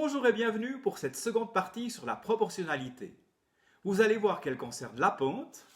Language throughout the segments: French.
Bonjour et bienvenue pour cette seconde partie sur la proportionnalité. Vous allez voir qu'elle concerne la pente,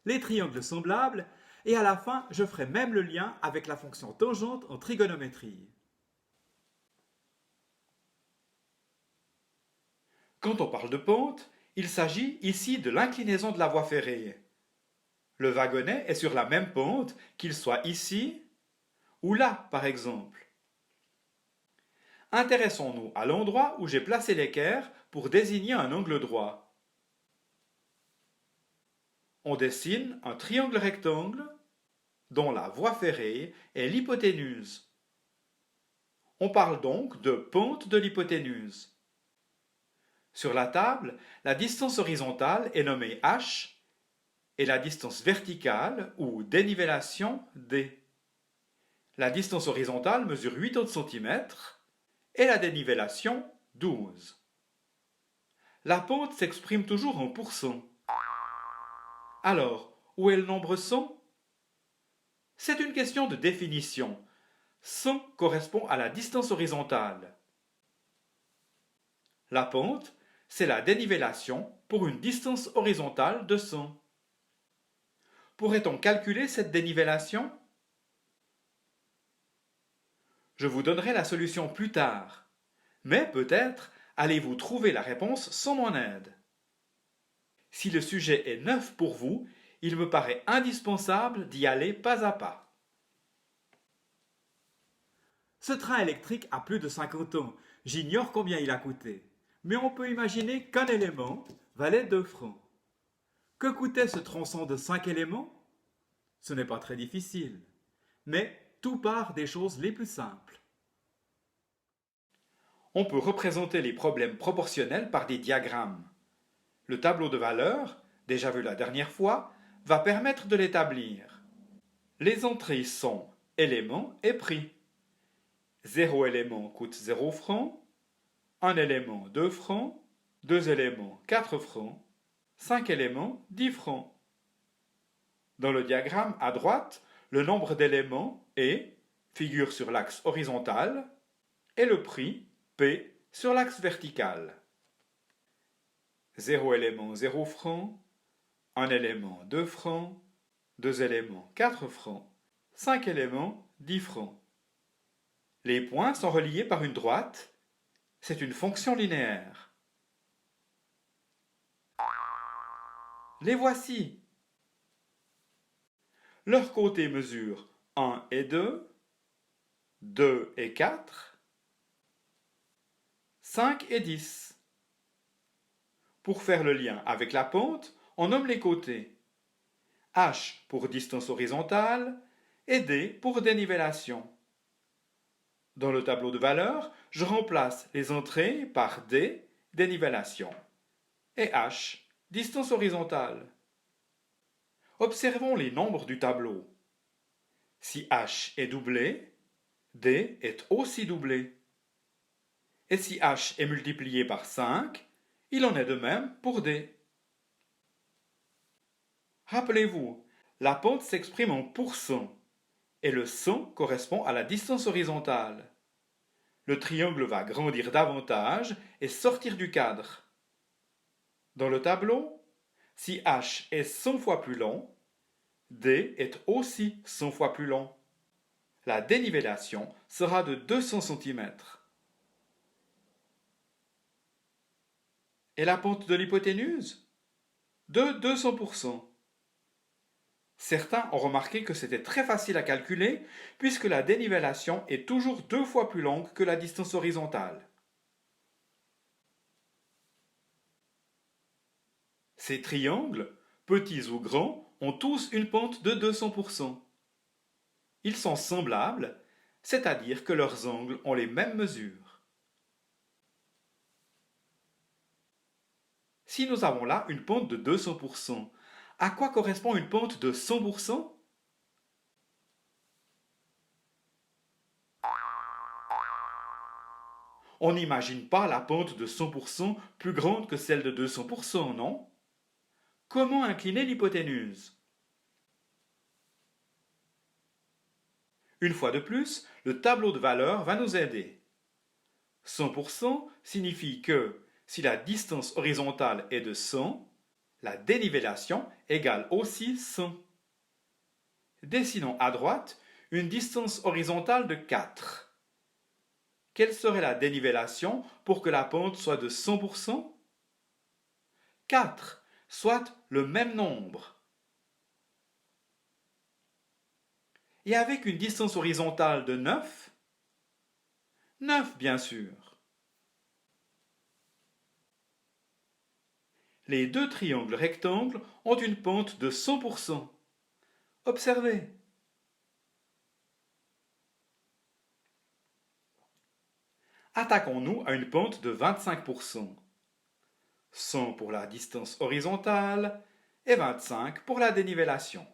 les triangles semblables et à la fin, je ferai même le lien avec la fonction tangente en trigonométrie. Quand on parle de pente, il s'agit ici de l'inclinaison de la voie ferrée. Le wagonnet est sur la même pente qu'il soit ici ou là, par exemple. Intéressons-nous à l'endroit où j'ai placé l'équerre pour désigner un angle droit. On dessine un triangle rectangle dont la voie ferrée est l'hypoténuse. On parle donc de pente de l'hypoténuse. Sur la table, la distance horizontale est nommée h et la distance verticale ou dénivellation d. La distance horizontale mesure 8 cm et la dénivellation 12. La pente s'exprime toujours en pourcents. Alors, où est le nombre 100? C'est une question de définition. 100 correspond à la distance horizontale. La pente, c'est la dénivellation pour une distance horizontale de 100. Pourrait-on calculer cette dénivellation? Je vous donnerai la solution plus tard, mais peut-être allez-vous trouver la réponse sans mon aide. Si le sujet est neuf pour vous, il me paraît indispensable d'y aller pas à pas. Ce train électrique a plus de 50 ans. J'ignore combien il a coûté. Mais on peut imaginer qu'un élément valait 2 francs. Que coûtait ce tronçon de 5 éléments? Ce n'est pas très difficile. Mais tout part des choses les plus simples. On peut représenter les problèmes proportionnels par des diagrammes. Le tableau de valeurs, déjà vu la dernière fois, va permettre de l'établir. Les entrées sont éléments et prix. 0 élément coûte 0 francs, 1 élément 2 francs, 2 éléments 4 francs, 5 éléments 10 francs. Dans le diagramme à droite, le nombre d'éléments est, figure sur l'axe horizontal, et le prix, P, sur l'axe vertical. 0 élément 0 francs, 1 élément 2 francs, 2 éléments 4 francs, 5 éléments 10 francs. Les points sont reliés par une droite. C'est une fonction linéaire. Les voici. Leurs côtés mesurent 1 et 2, 2 et 4, 5 et 10. Pour faire le lien avec la pente, on nomme les côtés. H pour distance horizontale et D pour dénivellation. Dans le tableau de valeurs, je remplace les entrées par D, dénivellation, et H, distance horizontale. Observons les nombres du tableau. Si H est doublé, D est aussi doublé. Et si H est multiplié par 5, il en est de même pour D. Rappelez-vous, la pente s'exprime en pourcents, et le 100 correspond à la distance horizontale. Le triangle va grandir davantage et sortir du cadre. Dans le tableau, si H est 100 fois plus long, D est aussi 100 fois plus long. La dénivellation sera de 200 cm. Et la pente de l'hypoténuse? De 200%. Certains ont remarqué que c'était très facile à calculer puisque la dénivellation est toujours 2 fois plus longue que la distance horizontale. Ces triangles, petits ou grands, ont tous une pente de 200%. Ils sont semblables, c'est-à-dire que leurs angles ont les mêmes mesures. Si nous avons là une pente de 200%, à quoi correspond une pente de 100%? On n'imagine pas la pente de 100% plus grande que celle de 200%, non? Comment incliner l'hypoténuse? Une fois de plus, le tableau de valeurs va nous aider. 100% signifie que si la distance horizontale est de 100, la dénivellation égale aussi 100. Dessinons à droite une distance horizontale de 4. Quelle serait la dénivellation pour que la pente soit de 100%? 4, soit le même nombre. Et avec une distance horizontale de 9? 9, bien sûr. Les deux triangles rectangles ont une pente de 100%. Observez. Attaquons-nous à une pente de 25%. 100 pour la distance horizontale et 25 pour la dénivellation.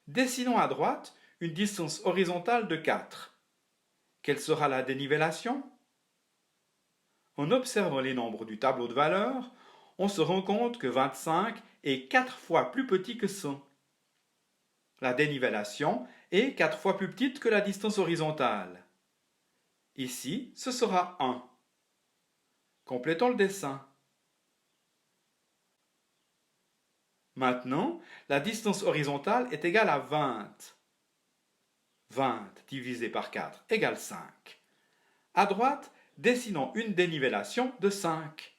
Dessinons à droite une distance horizontale de 4. Quelle sera la dénivellation? En observant les nombres du tableau de valeurs, on se rend compte que 25 est 4 fois plus petit que 100. La dénivellation est 4 fois plus petite que la distance horizontale. Ici, ce sera 1. Complétons le dessin. Maintenant, la distance horizontale est égale à 20. 20 divisé par 4 égale 5. À droite, dessinons une dénivellation de 5.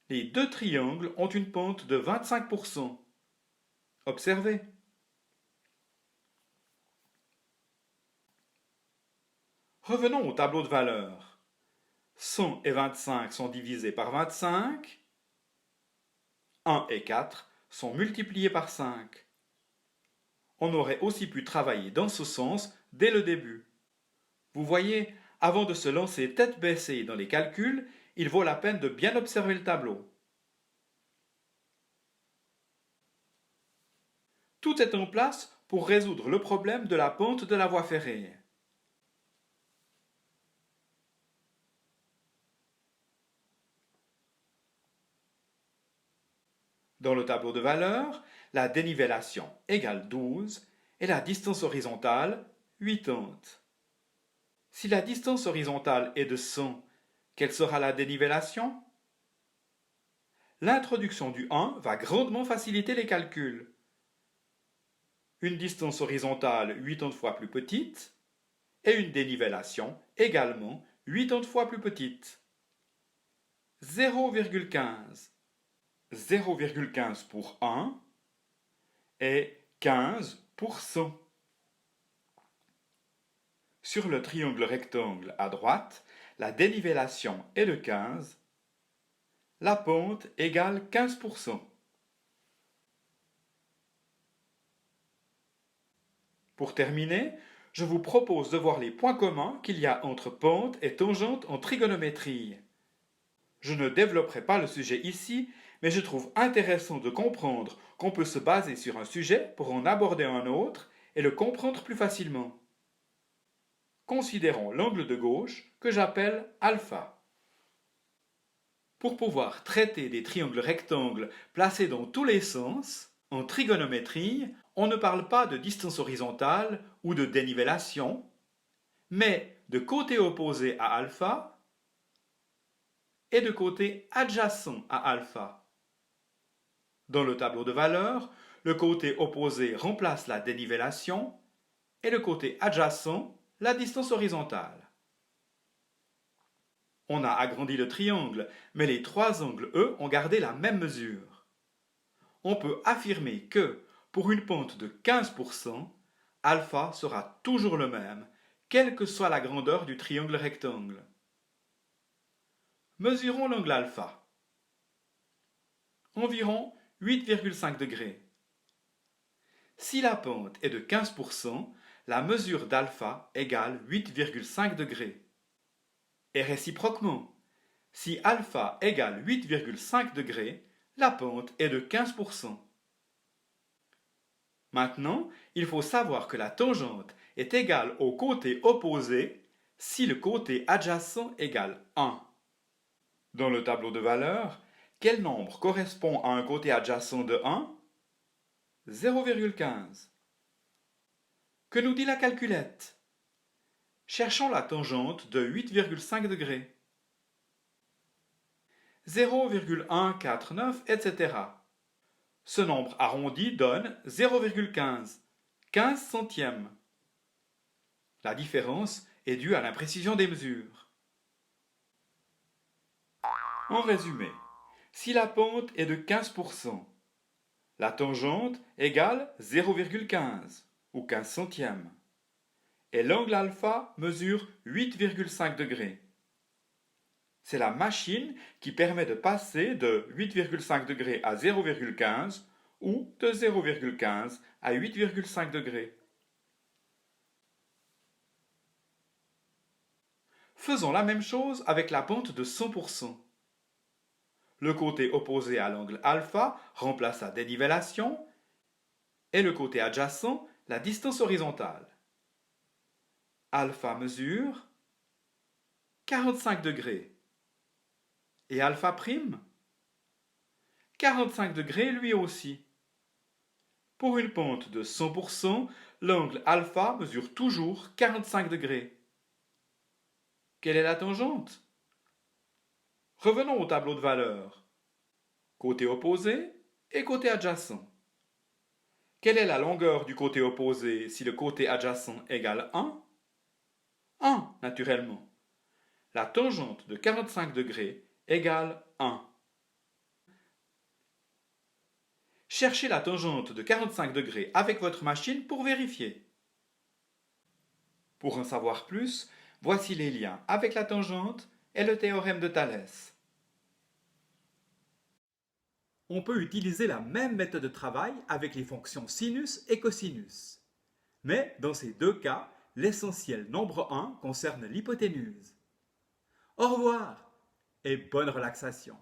Les deux triangles ont une pente de 25%. Observez. Revenons au tableau de valeurs. 100 et 25 sont divisés par 25. 1 et 4 sont multipliés par 5. On aurait aussi pu travailler dans ce sens dès le début. Vous voyez, avant de se lancer tête baissée dans les calculs, il vaut la peine de bien observer le tableau. Tout est en place pour résoudre le problème de la pente de la voie ferrée. Dans le tableau de valeurs, la dénivellation égale 12 et la distance horizontale 80. Si la distance horizontale est de 100, quelle sera la dénivellation? L'introduction du 1 va grandement faciliter les calculs. Une distance horizontale 80 fois plus petite et une dénivellation également 80 fois plus petite. 0,15. 0,15 pour 1 et 15 pour 100. Sur le triangle rectangle à droite, la dénivellation est de 15. La pente égale 15%. Pour terminer, je vous propose de voir les points communs qu'il y a entre pente et tangente en trigonométrie. Je ne développerai pas le sujet ici, mais je trouve intéressant de comprendre qu'on peut se baser sur un sujet pour en aborder un autre et le comprendre plus facilement. Considérons l'angle de gauche que j'appelle alpha. Pour pouvoir traiter des triangles rectangles placés dans tous les sens, en trigonométrie, on ne parle pas de distance horizontale ou de dénivellation, mais de côté opposé à alpha et de côté adjacent à alpha. Dans le tableau de valeurs, le côté opposé remplace la dénivellation et le côté adjacent la distance horizontale. On a agrandi le triangle, mais les trois angles, eux, ont gardé la même mesure. On peut affirmer que, pour une pente de 15%, alpha sera toujours le même, quelle que soit la grandeur du triangle rectangle. Mesurons l'angle alpha. Environ 8,5 degrés. Si la pente est de 15%, la mesure d'alpha égale 8,5 degrés. Et réciproquement, si alpha égale 8,5 degrés, la pente est de 15%. Maintenant, il faut savoir que la tangente est égale au côté opposé si le côté adjacent égale 1. Dans le tableau de valeurs, quel nombre correspond à un côté adjacent de 1? 0,15. Que nous dit la calculette? Cherchons la tangente de 8,5 degrés. 0,149, etc. Ce nombre arrondi donne 0,15, 15 centièmes. La différence est due à l'imprécision des mesures. En résumé, si la pente est de 15%, la tangente égale 0,15 ou 15 centièmes et l'angle alpha mesure 8,5 degrés. C'est la machine qui permet de passer de 8,5 degrés à 0,15 ou de 0,15 à 8,5 degrés. Faisons la même chose avec la pente de 100%. Le côté opposé à l'angle alpha remplace la dénivellation et le côté adjacent la distance horizontale. Alpha mesure 45 degrés et alpha prime 45 degrés lui aussi. Pour une pente de 100%, l'angle alpha mesure toujours 45 degrés. Quelle est la tangente? Revenons au tableau de valeurs. Côté opposé et côté adjacent. Quelle est la longueur du côté opposé si le côté adjacent égale 1? 1, naturellement. La tangente de 45 degrés égale 1. Cherchez la tangente de 45 degrés avec votre machine pour vérifier. Pour en savoir plus, voici les liens avec la tangente et le théorème de Thalès. On peut utiliser la même méthode de travail avec les fonctions sinus et cosinus. Mais dans ces deux cas, l'essentiel nombre 1 concerne l'hypoténuse. Au revoir et bonne relaxation.